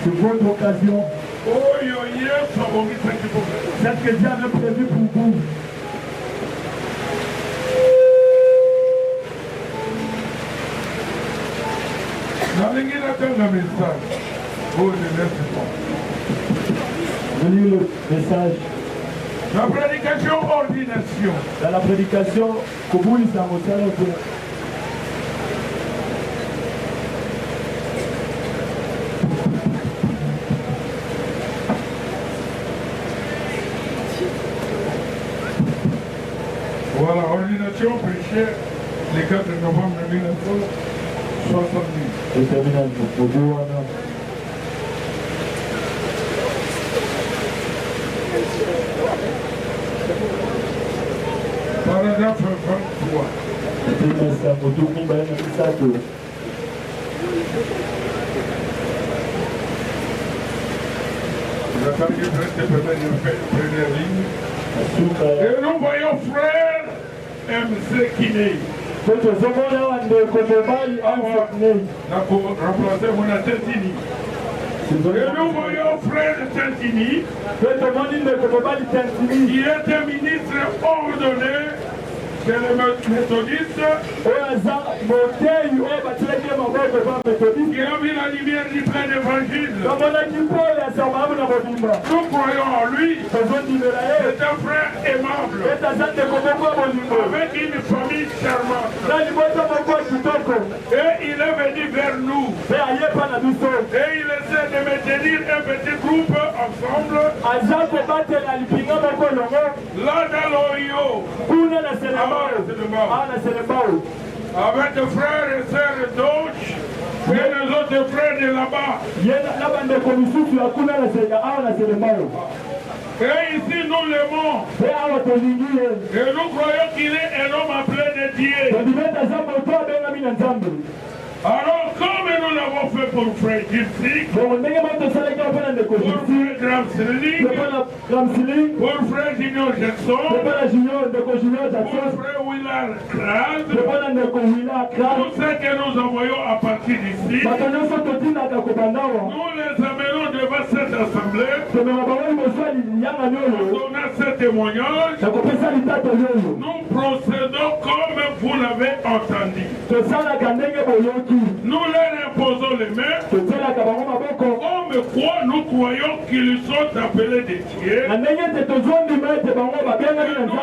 C'est votre occasion. Celle que Dieu avait prévue pour vous. Je lis le message. La prédication ordination. Dans la prédication, comment il s'en retient. Voilà, ordination prêchée le 4 novembre 1970. Je termine avec vous. Paragraphe 23. J'attends que je prenne une première ligne. Et nous voyons frère MC Kiné. Remplacer mon Tintini. Et nous voyons frère Tintini, qui est un ministre ordonné chez les méthodistes, qui a mis la lumière du plein évangile. Nous croyons en lui. C'est un frère aimable, avec une famille charmante. Et il est venu vers nous. Et il essaie de maintenir un petit groupe ensemble. Là dans l'Oyo. Avec des frères et sœurs d'autres et les autres frères de là-bas. Et ici nous l'aimons. Et nous croyons qu'il est un homme appelé de Dieu. Alors, comme nous l'avons fait pour frère Gipsy, pour frère Gramsling, pour frère Junior Jackson, pour frère Willard Kraz, tout ce que nous envoyons à partir d'ici, nous les amenons devant cette assemblée, nous donnons ce témoignage, nous procédons comme vous l'avez entendu. Nous leur imposons les mains. Comme quoi nous croyons qu'ils sont appelés des dieux. Et nous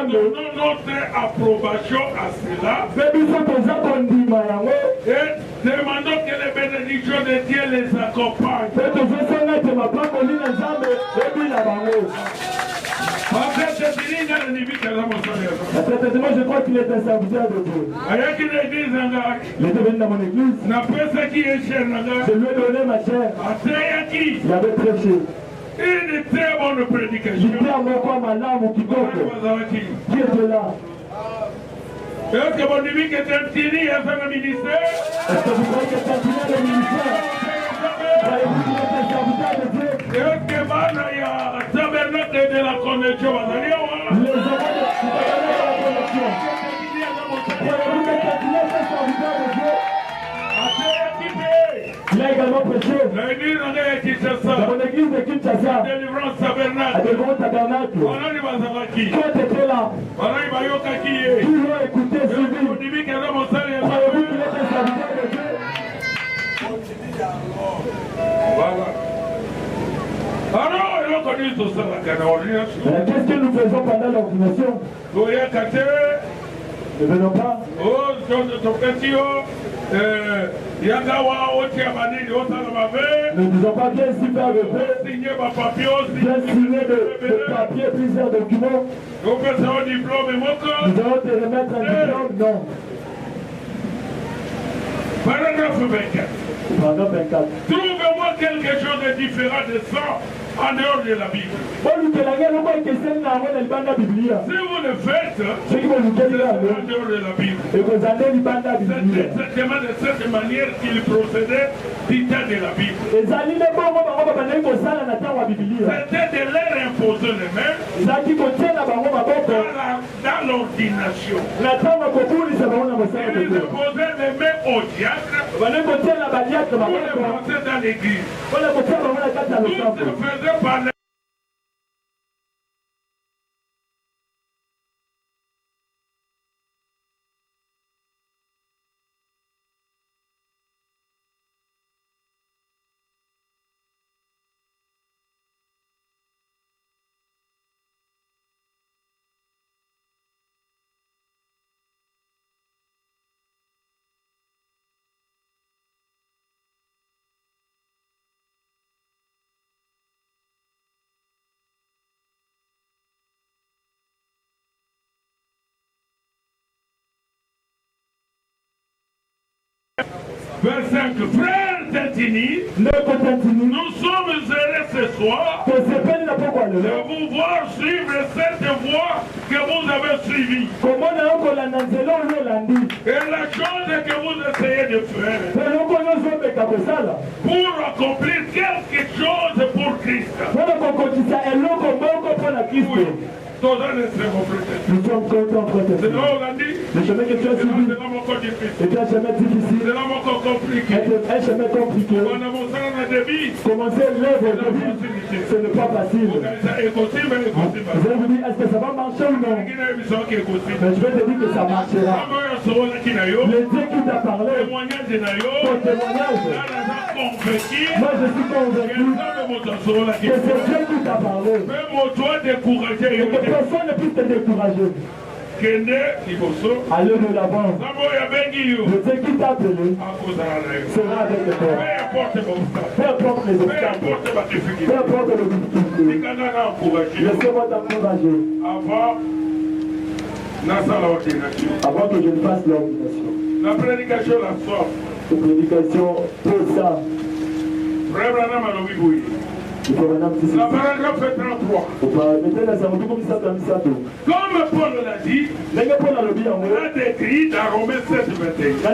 donnons notre approbation à cela. Et demandons que les bénédictions de Dieu les accompagnent. Certainement, je crois qu'il est un serviteur de Dieu. Il était venu dans mon église. Je lui ai donné ma chair. Il avait prêché. Une très bonne prédication. Qui était là? Est-ce que vous dites que Tantini est un ministère? Est-ce que vous croyez que Tantini est le ministère? Croyez-vous qu'il est un serviteur de Dieu? Est-ce que Banaya, tabernacle de la connexion, les hommes de la connexion. Croyez-vous que Tantini est un serviteur de Dieu? Il a également prêché dans mon église de Kinshasa, à de grands tabernacles. Qui était là? Qui l'ont écouté, suivi? Croyez-vous qu'il est un serviteur de Dieu? Voilà. Alors, qu'est-ce que nous faisons pendant l'ordination? Ne venons pas. Ne disons pas bien ici faire le fait. Bien signer de papier, plusieurs documents. Nous allons te remettre un diplôme? Non. Paragraphe 24. Paragraphe 24. Trouvez-moi quelque chose de différent de ça en dehors de la Bible. Si vous le faites, c'est en dehors de la Bible. C'est de cette manière qu'il procédait du temps de la Bible. C'était de leur imposer les mains dans l'ordination. Ils imposaient les mains au diacre pour les passer dans l'église. Tout se faisait par les Vers 5. Frères Tintini, nous sommes heureux ce soir de vous voir suivre cette voie que vous avez suivie. Et la chose que vous essayez de faire pour accomplir quelque chose pour Christ. Oui. Nous sommes contents, frère. Le chemin que tu as suivi est un chemin difficile, un chemin compliqué. Commencer l'œuvre de vie, ce n'est pas facile. Vous allez vous dire, est-ce que ça va marcher ou non? Mais je vais te dire que ça marchera. Le Dieu qui t'a parlé, ton témoignage, moi je suis convaincu que c'est Dieu qui t'a parlé. Et que personne ne puisse te décourager. Allez de l'avant. Le Dieu qui t'a appelé sera avec toi. Peu importe les obstacles, peu importe les difficultés. Laissez-moi t'encourager avant que je ne fasse l'ordination. La prédication, la soif. La prédication pour ça. Il faut maintenant petit. La paragraphe 33. Comme Paul l'a dit, a décrit dans Romains 7, 21.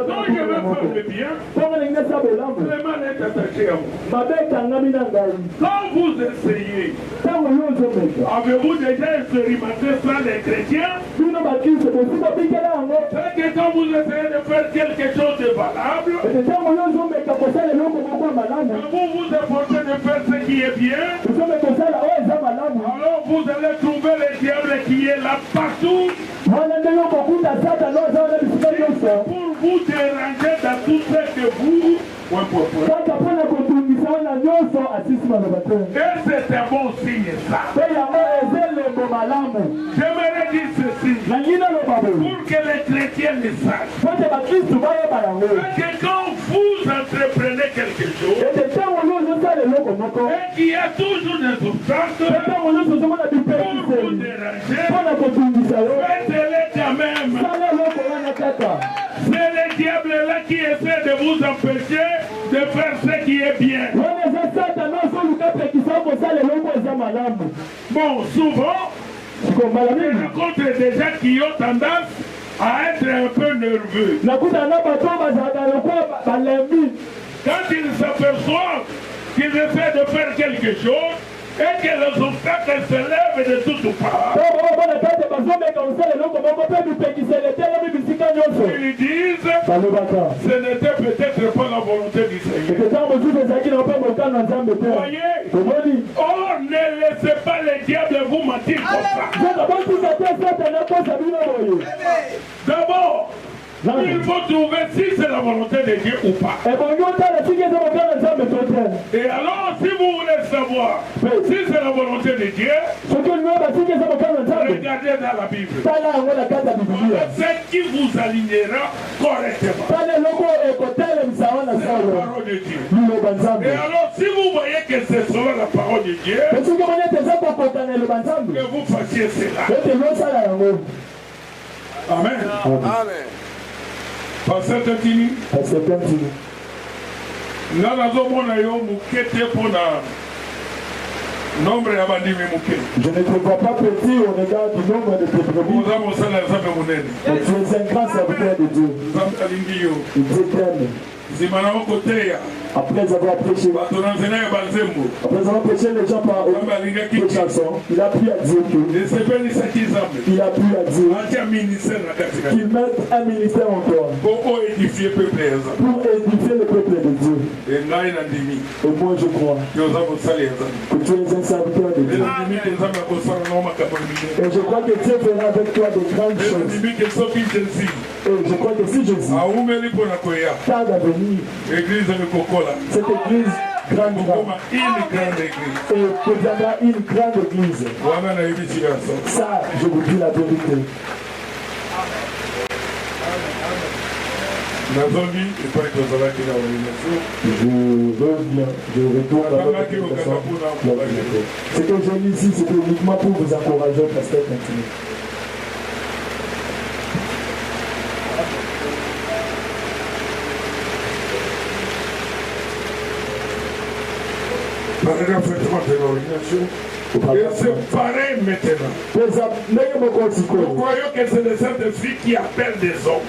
Donc je vais faire le bien. Le mal est attaché à vous. Quand vous essayez, avez-vous déjà expérimenté ça les chrétiens? C'est que quand vous essayez de faire quelque chose de valable, vous vous efforcez de faire ce qui est bien, alors vous allez trouver le diable qui est là partout pour vous déranger dans tout ce que vous... Et c'est un bon signe ça. J'aimerais dire ceci pour que les chrétiens le sachent. Que quand vous entreprenez quelque chose et qu'il y a toujours des obstacles pour vous déranger, faites-les quand même. C'est le diable là qui essaie de vous empêcher de faire ce qui est bien. Bon, souvent, je rencontre des gens qui ont tendance à être un peu nerveux. Quand ils s'aperçoivent qu'ils essaient de faire quelque chose et que les obstacles se lèvent de toutes parts, ils disent ce n'était peut-être pas la volonté du Seigneur. Voyez, oh, ne laissez pas le diable vous mentir comme ça. D'abord, il faut trouver si c'est la volonté de Dieu ou pas. Et alors, si vous voulez savoir si c'est la volonté de Dieu, regardez dans la Bible. C'est qui vous alignera correctement. C'est la parole de Dieu. Et alors, si vous voyez que c'est selon la parole de Dieu, que vous fassiez cela. Amen. Amen. Pasteur Tintini. nga nazomona yo moke te mpona nombre ya bandimi moke. Je ne te vois pas petit au regard du nombre de tes brebis. oza mosala ya nzambe monene. Mais tu es un grand serviteur de Dieu. nzambe alingi yo. Dieu t'aime. nsima na okoteya Après avoir prêché, bato na nzela ya banzembo après avoir prêché les gens par une chanson, il a pu à dire que esepelisaki nzambe il a pu à dire atia ministère na katikati qu'il mette un ministère en toi po oédifie peuple ya nzambe pour édifier le peuple de Dieu. e ngai na ndimi Et moi je crois yo oza mosali ya nzambe que tu es un serviteur de Dieu. ndimi ke nzambe akosala nao makambo ya minene. Et je crois que Dieu fera avec toi de grandes choses. ndimi ke soki jésus Et je crois que si Jésus aumeli mpona koya tarde à venir, église ekokola cette église grandira kokoma une grande église et deviendra une grande église. wana nayebisi yo aso. Ça, je vous dis la vérité. nazongi epai tozalaki na organisation. Je reviens, je retourne à votre organisation. Ce que j'ai mis ici, c'était uniquement pour vous encourager, pasteur continue. Paragraphe 30 de l'organisation. Et c'est pareil maintenant. Nous croyons que c'est le Saint-Esprit qui appelle des hommes.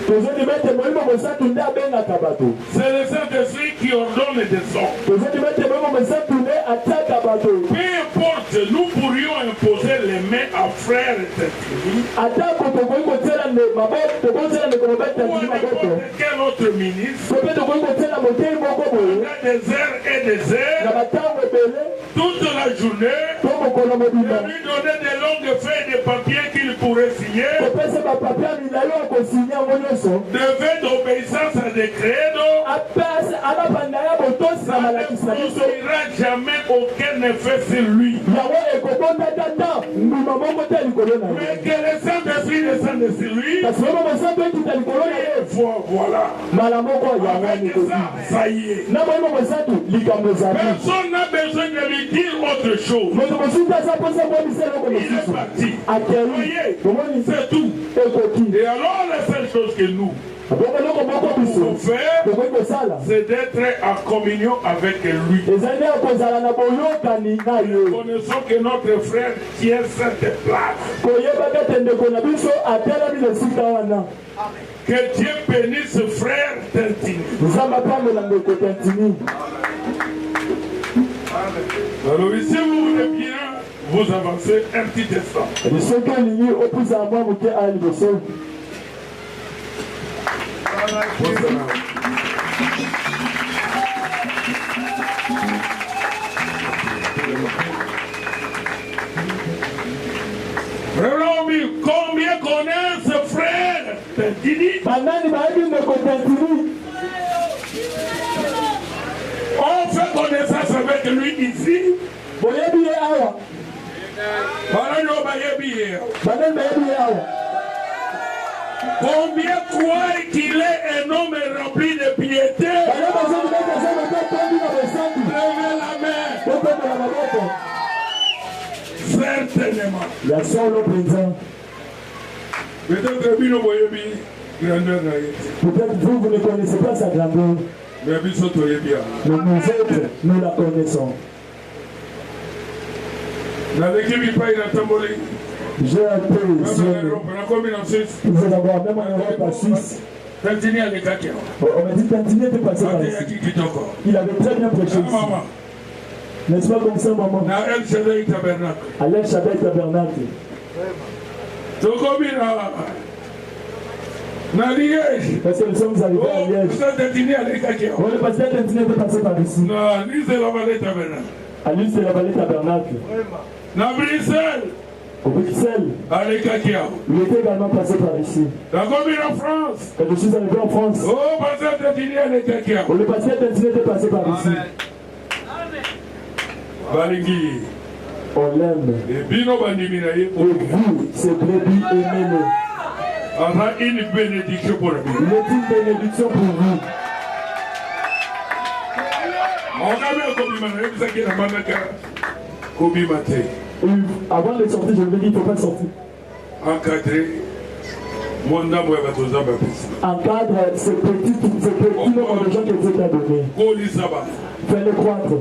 C'est le Saint-Esprit qui ordonne des hommes. Peu importe, nous pourrions imposer les mains à frère Tertulli ou à n'importe quel autre ministre. Pendant des heures et des heures, toute la journée, et lui donner des longues feuilles de papier qu'il pourrait signer, devait d'obéissance à des credos, ça ne produira jamais aucun effet sur lui. Mais que le Saint-Esprit descende sur lui, voilà. Avec ça y est. Personne n'a besoin de lui dire autre chose. Il est parti. Voyez, c'est tout. Et alors la seule chose que nous pouvons faire, c'est d'être en communion avec lui. Connaissons que notre frère tient cette place. Que Dieu bénisse frère Tertulli. Alors si vous voulez bien, vous avancez un petit instant. Combien connaissent frère Tertulli? On fait connaissance avec lui ici. Combien croient qu'il est un homme rempli de piété? Levez la main. Certainement. Peut-être vous ne connaissez pas sa grandeur. Mais nous autres, nous la connaissons. J'ai un peu ici. Nous allons avoir même en Europe à Suisse. On m'a dit Tantini était passé par ici. Il avait très bien prêché ici. N'est-ce pas comme ça, maman? À l'El Shaddai Tabernacle. Parce que nous sommes arrivés à Liège. On est passé à Tantini était passé par ici. À l'île de la vallée Tabernacle. Au Bruxelles, il était également passé par ici. Quand je suis arrivé en France, le pasteur Tantini était passé par ici. On l'aime. Et vous, ces brebis, aimez-le. Il est une bénédiction pour vous. Avant de sortir, je lui ai dit, il ne faut pas sortir. Encadré Encadre ces petits nombre de gens que Dieu t'a donné. Fais-le croître.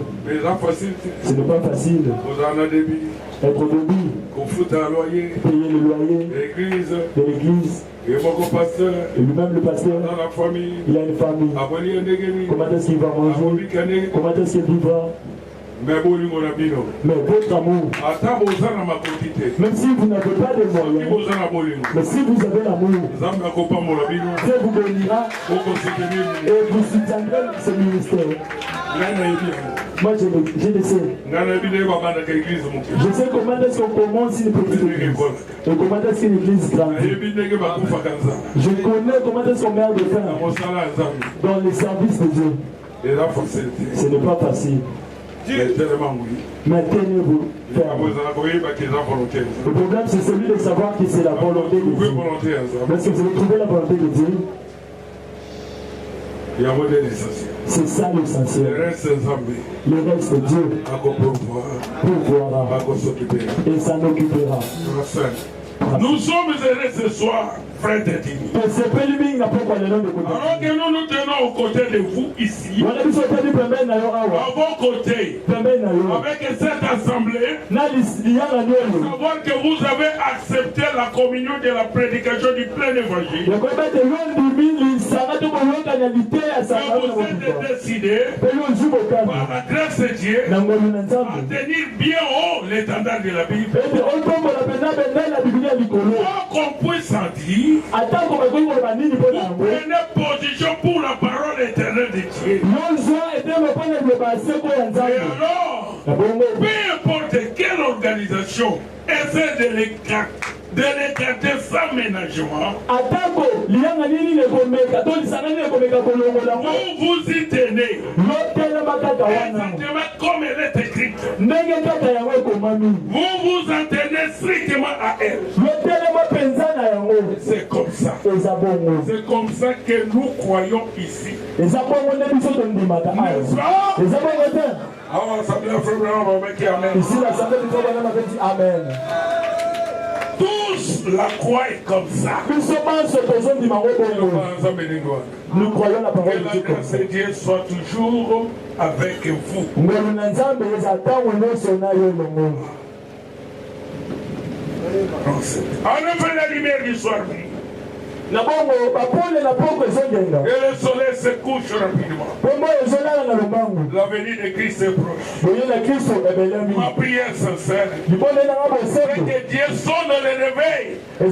Ce n'est pas facile. Être debout. Payer le loyer de l'église. Et lui-même le pasteur. Il a une famille. Comment est-ce qu'il va manger? Comment est-ce qu'il vivra? Mais votre amour, même si vous n'avez pas de moyens, mais si vous avez l'amour, Dieu vous bénira et vous soutiendrez ce ministère. Moi je le sais. Je sais comment est-ce qu'on commence une petite église et comment est-ce qu'une église grandit. Je connais comment est-ce qu'on meurt de faim dans les services de Dieu. Ce n'est pas facile. Maintenez-vous ferme. Le problème c'est celui de savoir que c'est la volonté de Dieu. Est-ce que vous avez trouvé la volonté de Dieu? C'est ça l'essentiel. Le reste de Dieu pourvoira et s'en occupera. Nous sommes heureux ce soir, frères et sœurs. Alors que nous tenons aux côtés de vous ici, à vos côtés, avec cette assemblée, savoir que vous avez accepté la communion de la prédication du plein évangile. Que vous êtes décidés, par la grâce de Dieu, à tenir bien haut l'étendard de la Bible. Quoi qu'on puisse en dire, vous prenez position pour la parole éternelle de Dieu. Et alors, peu importe quelle organisation essaie de l'écarter sans ménagement, vous vous y tenez. Exactement comme elle est écrite. Vous vous en tenez strictement à elle. C'est comme ça. C'est comme ça que nous croyons ici. N'est-ce pas? Ici, l'assemblée du Amen. Tous la croient comme ça. Nous croyons la parole de Dieu. Que la grâce de Dieu soit toujours avec vous. En effet, la lumière du soir. Et le soleil se couche rapidement. La venue de Christ est proche. Ma prière sincère, c'est que Dieu sonne le réveil. Un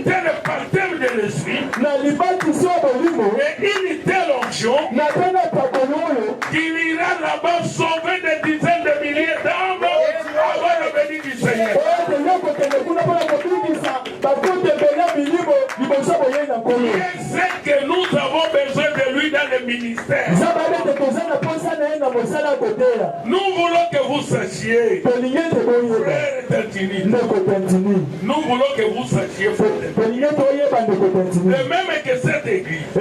tel baptême de l'esprit et une telle onction qu'il ira là-bas sauver des dizaines de milliers d'âmes avant la venue du Seigneur. Dieu sait que nous avons besoin de lui dans le ministère. Nous voulons que vous sachiez, frère Tantini, nous voulons que vous sachiez, de même que cette église, ce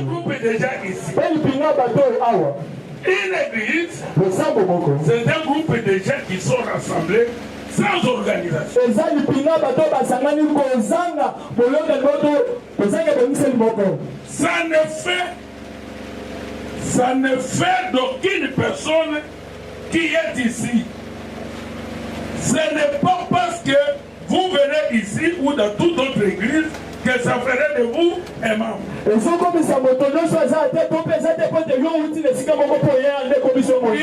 groupe est déjà ici. Une église, c'est un groupe de gens qui sont rassemblés sans organisation. Ça ne fait d'aucune personne qui est ici. Ce n'est pas parce que vous venez ici ou dans toute autre église que ça ferait de vous un membre. Il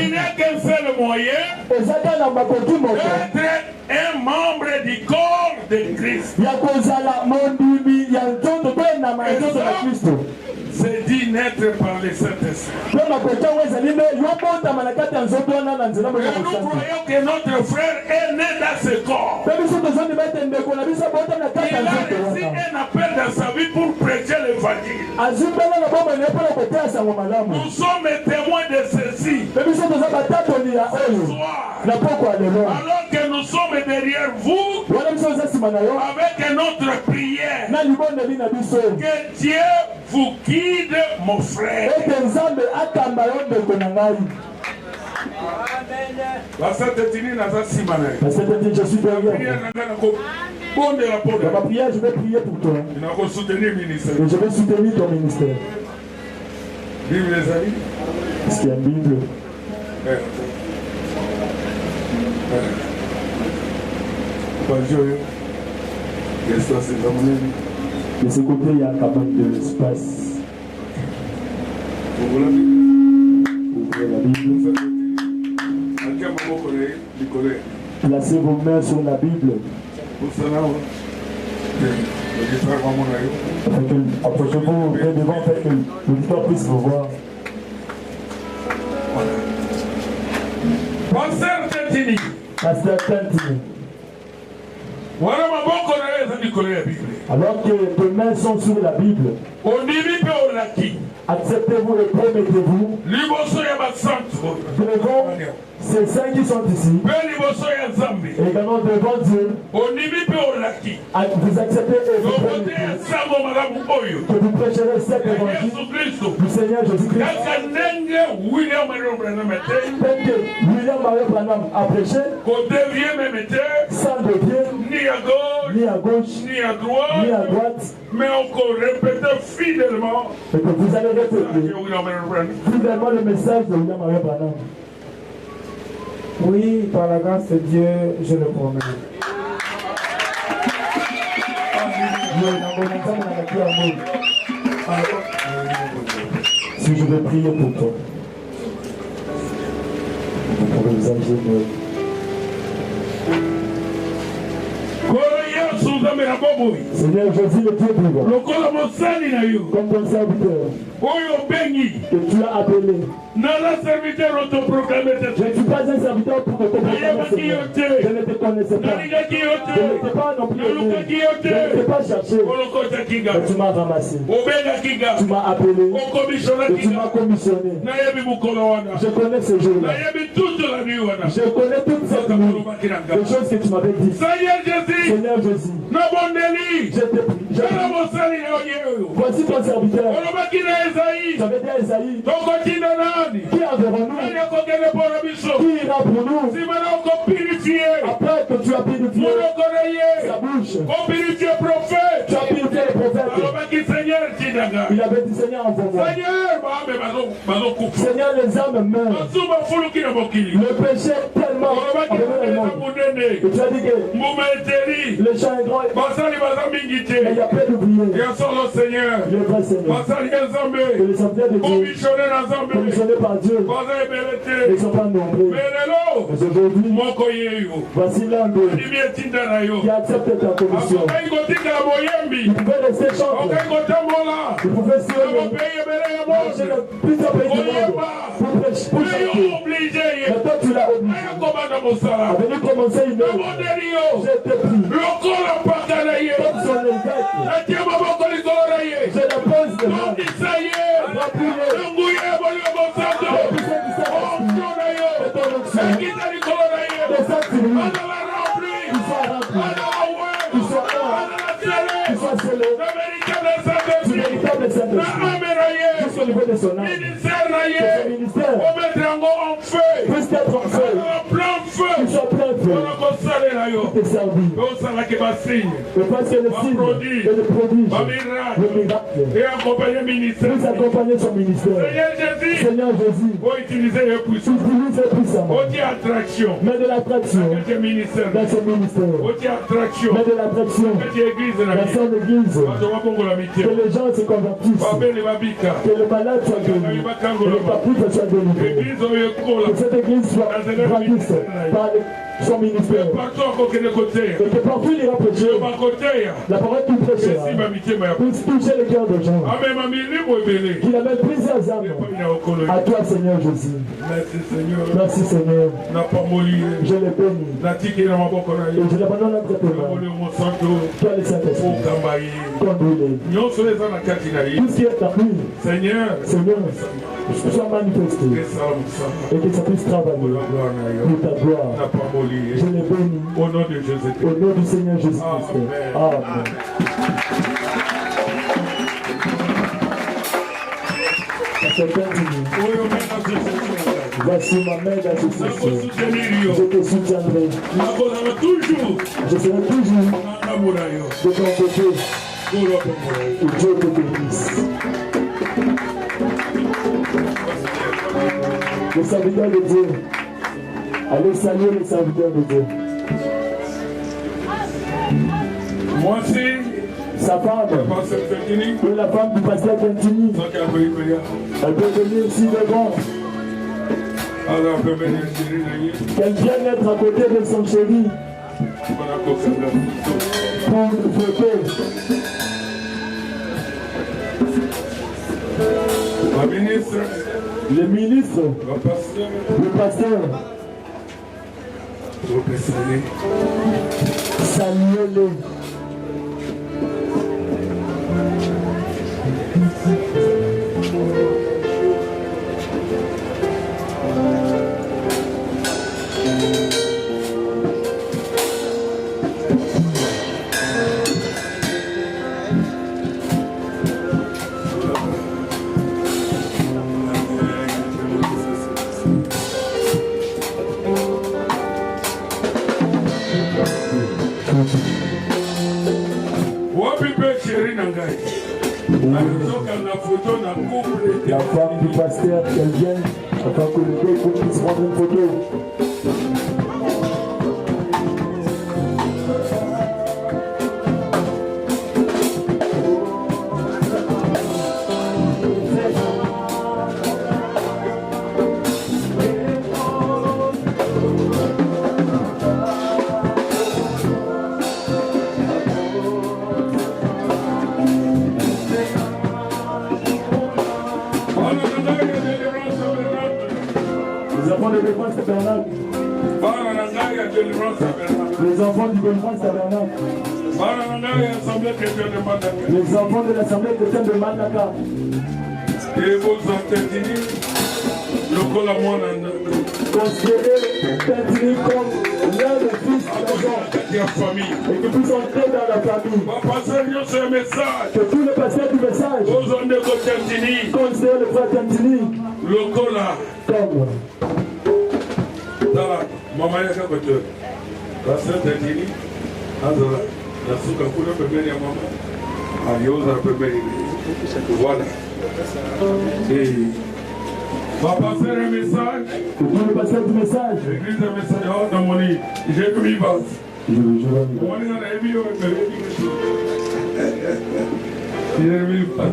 n'y a qu'un seul moyen d'être un membre du corps de Christ. C'est dit naître par le Saint-Esprit. Et nous croyons que notre frère est né dans ce corps. Il a reçu un appel dans sa vie pour prêcher l'évangile. Nous sommes témoins de ceci. Ce soir, alors que nous sommes derrière vous, avec notre prière, que Dieu vous guide, mon frère. Pasteur Tetini n'a pas si malin. Pasteur Tetini, je suis derrière. Dans ma prière, je vais prier pour toi. Et je vais soutenir ton ministère. Bible les amis. Est-ce qu'il y a une Bible? De ce côté, il y a quand même de l'espace. Ouvrez la Bible. Placez vos mains sur la Bible. Approchez-vous bien devant afin que l'auditoire puisse vous voir. Pasteur Tetini. Pasteur Tetini. Alors que tes mains sont sur la Bible, acceptez-vous et promettez-vous devant ces saints qui sont ici, et également devant Dieu, vous acceptez et vous promettez que vous prêcherez cet évangile du Seigneur Jésus-Christ. William Marion Branham a prêché sans de Dieu, ni à gauche, ni à droite, mais encore répéter fidèlement, et que vous allez répéter fidèlement le message de William Marion Branham. Oui, par la grâce de Dieu, je le promets. Si je vais prier pour toi, vous pourrez vous ingénier. Seigneur Jésus, le Dieu vivant, comme ton serviteur, que tu as appelé. Je ne suis pas un serviteur pour te proclamer, Seigneur. Je ne te connaissais pas. Je ne t'ai pas non plus aimé. Je ne t'ai pas cherché. Mais tu m'as ramassé. Tu m'as appelé. Et tu m'as commissionné. Je connais ce jour-là. Je connais toute cette nuit. Les choses que tu m'avais dit. Seigneur Jésus, je te prie. Voici ton serviteur. J'avais dit à Esaïe, qui enverrons nous? Qui ira pour nous? Après que tu as purifié sa bouche, tu as purifié le prophète. Il avait dit, Seigneur, envoie-moi. Seigneur, les âmes meurent. Le péché est tellement envahi le monde. Et tu as dit que le champ est grand. Mais il y a plein d'oubliés. Le vrai Seigneur. Que les serviteurs de Dieu, commissionnés par Dieu, ne sont pas nombreux. Mais aujourd'hui, voici l'un d'eux qui accepte ta commission. Il pouvait rester chanteur. Il pouvait sillonner plusieurs pays du monde pour chanter. Mais toi, tu l'as obligé à venir commencer une œuvre. Je te prie. Comme son évêque, je la pose devant. Jusqu'au niveau de son âme, que ce ministère puisse être en feu, qu'il soit plein de feu, pour te servir. Et parce que le signe et le prodige, le miracle, puisse accompagner son ministère. Seigneur Jésus, utilise puissamment. Mets de l'attraction dans ce ministère. Mets de l'attraction dans son église. Que les gens se convertissent. Que le malade soit guéri. Que le captif soit délivré. Que cette église soit grandisse par son ministère. Et que partout il ira prêcher, la parole qu'il prêchera puisse toucher le cœur des gens. Qu'il amène plusieurs âmes à toi, Seigneur Jésus. Merci Seigneur. Je les bénis. Et je l'abandonne entre tes mains. Toi le Saint-Esprit. Conduis-les. Tout ce qui est en lui, Seigneur, soit manifesté. Et que ça puisse travailler pour ta gloire. Je les bénis. Au nom de Jésus-Christ. Au nom du Seigneur Jésus-Christ. Amen. C'est terminé. Voici ma main d'association. Je te soutiendrai. Je serai toujours de ton côté. Et Dieu te bénisse. Le serviteur de Dieu. Allez saluer le serviteur de Dieu. Moi aussi. Sa femme, et la femme du pasteur Gentini, elle peut venir ici devant. Qu'elle vienne être à côté de son chéri pour une photo. Le ministre, le pasteur, saluez-le. La femme du pasteur, qu'elle vienne, afin que le deux couples puissent prendre une photo. Les enfants du Bénémoine Tabernacle. Les enfants de l'Assemblée chrétienne de Mandaka. Et vos Tentini, considérez Tentini comme l'un des fils de la famille. Et que puissent entrer dans la famille. Que tous les pasteurs du message considèrent le frère Tentini comme Maman yaka kote pasteur Tentini azala la suka kula pembeni ya mama alioza pembeni voilà et va passer un message pour le pasteur du message l'église de message dans mon lit j'ai pris bas je on est dans la vie j'ai pris bas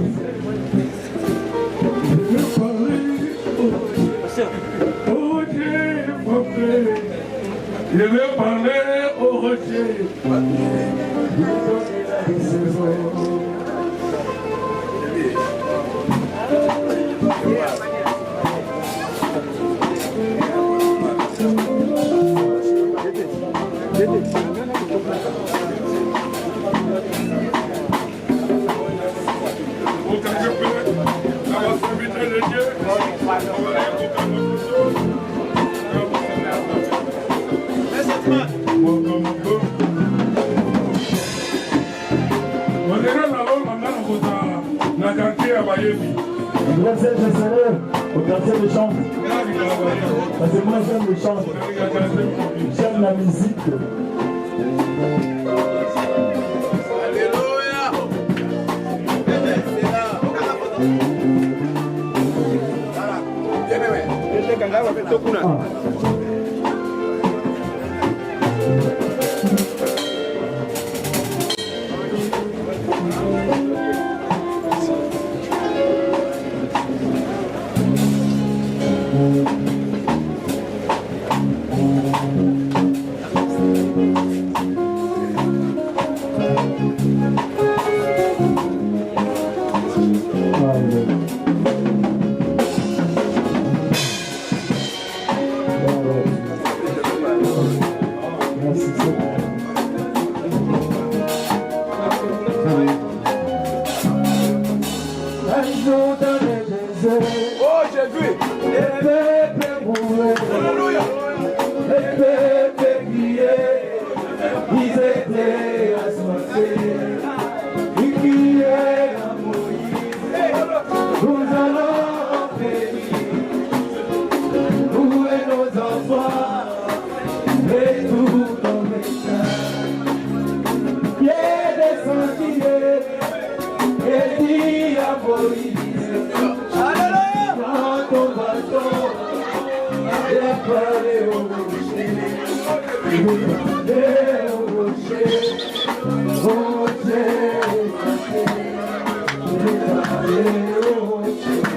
je vais parler au rocher. au quartier de chant. Parce que moi j'aime le chant. J'aime la musique. Nous dit à Moïse, dans ton bateau, et parler au rocher, parler au rocher, rocher, parler au rocher,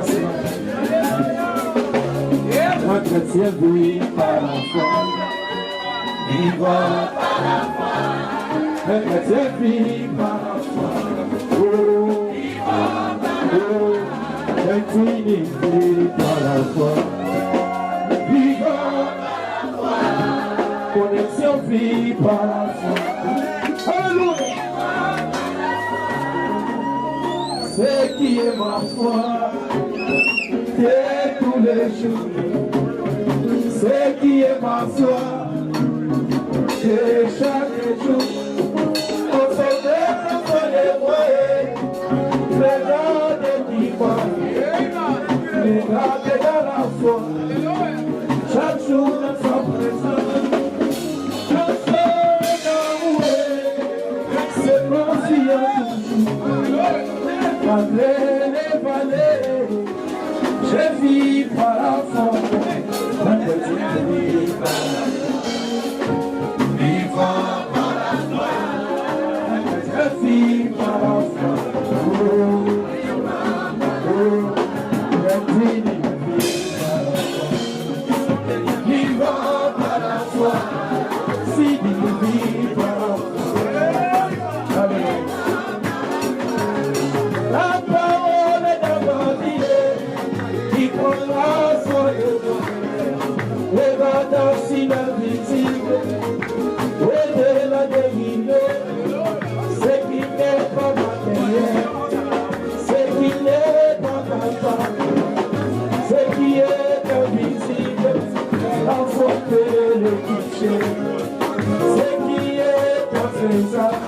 cela. Un chrétien vit par la foi. Vivra par la foi. Un chrétien vit par la foi. Oh, vivra par la foi. Un chrétien vit par la foi. Vivra par la foi. Connexion vit par la foi. Alléluia. C'est qui est ma foi. C'est tous les jours. C'est qui est ma foi. C'est chaque jour. On se déplace sur les moyens. Regardez qui croit. Regardez dans la foi. Chaque jour dans sa présence. Quand c'est amoureux, c'est conscient toujours. Malgré les vallées, je vis par la foi. La petite vie par la foi. Vivant par la foi. Je vis par la foi. La petite vie par la foi. Vivant par la foi. Si tu vis par la foi. Alléluia. La parole est d'abord qui prendra soin de toi. Les bâtards invisibles, au-delà des milliers, ce qui n'est pas matériel, ce qui n'est pas capable, ce qui est invisible, la faute de le toucher, ce qui est infaisable,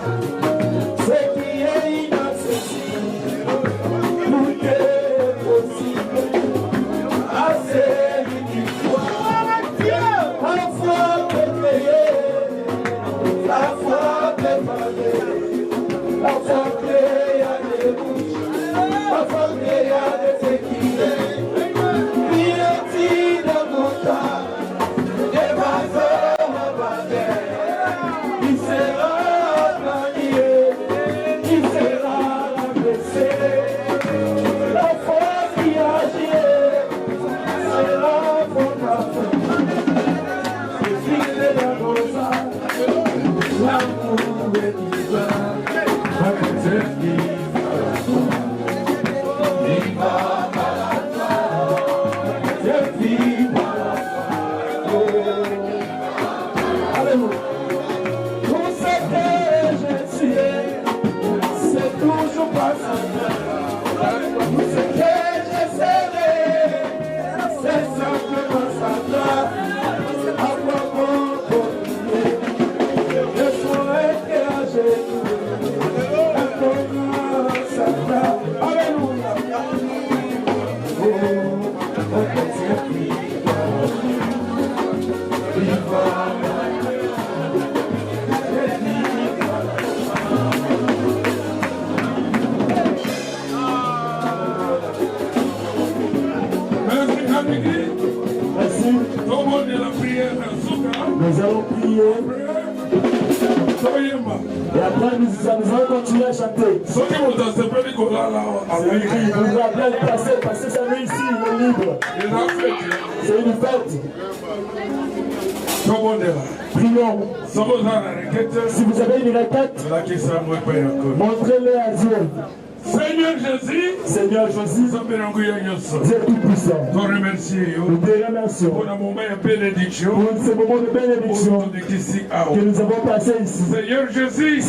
ce qui est inaccessible. Tout est possible à celui qui croit. La foi peut créer, la foi peut parler, la foi crée à des bouches, la foi crée à des équilibres. Qui est-il dans mon temps, des vases à baguette, il sera manié, il sera abaissé. La foi qui agit, c'est la fondation. C'est fixé dans nos âmes, l'amour est divin. La chrétienne vit par la foi. Vivra par la foi. La chrétienne vit par la foi. Alléluia. Tout ce que je suis, c'est toujours passager. Tout ce que je serai, c'est simplement ça. À quoi bon continuer? Je souhaite que à genoux, un commun ça. Alléluia. Oh, on chrétien vit par la foi. Vivra par la foi. Merci. Nous allons prier. Et après, nous allons continuer à chanter. Vous voudrez bien le passer parce que ça nous ici, il est libre. C'est une fête. Prions. Si vous avez une requête, montrez-le à Dieu. Seigneur Jésus, Seigneur Jésus, Dieu tout-puissant, nous te remercions pour ce moment de bénédiction que nous avons passé ici. Seigneur Jésus,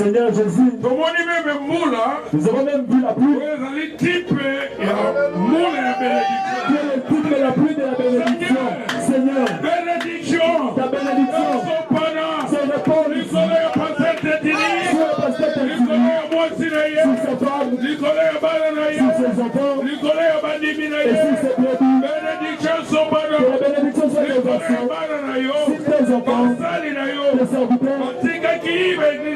nous avons même vu la pluie. Qui est le type de la pluie de la bénédiction. Seigneur, ta bénédiction se répand sur le pasteur sur sa femme, sur ses enfants et sur ses brebis. Que la bénédiction soit déversée sur tes enfants, tes serviteurs, qui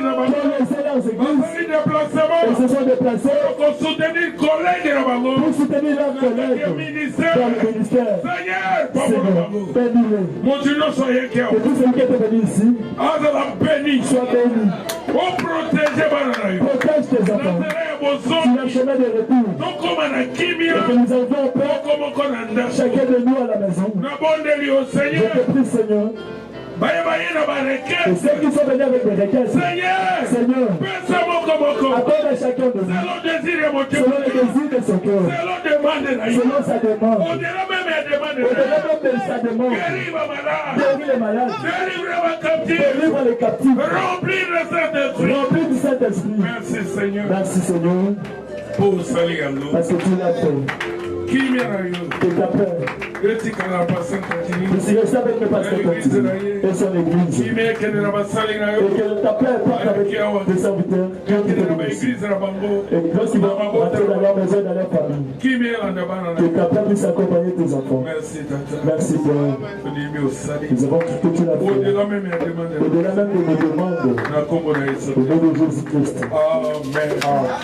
ont laissé leurs églises et se sont déplacés pour soutenir leurs collègues dans le ministère. Seigneur, bénis-les. Que tout celui qui est venu ici soit béni. Protège tes enfants sur le chemin de retour. Et que nous avons peur, chacun de nous à la maison. Je te prie, Seigneur. Et ceux qui sont venus avec des requêtes, Seigneur, accorde à chacun de nous, selon le désir de son cœur, selon sa demande, au-delà même de sa demande, guéris les malades, délivre les captifs, remplis du Saint-Esprit. Merci Seigneur. Merci Seigneur, parce que tu l'as fait. Que ta paix. Je suis resté avec le pasteur et son église. Et que ta paix parte avec tes serviteurs. Et lorsqu'ils vont rentrer dans leur maison, dans leur famille. Que ta paix puisse accompagner tes enfants. Merci Père. Nous avons tout que tu l'as fait. Au-delà même de nos demandes. Au nom de Jésus-Christ. Amen. Amen.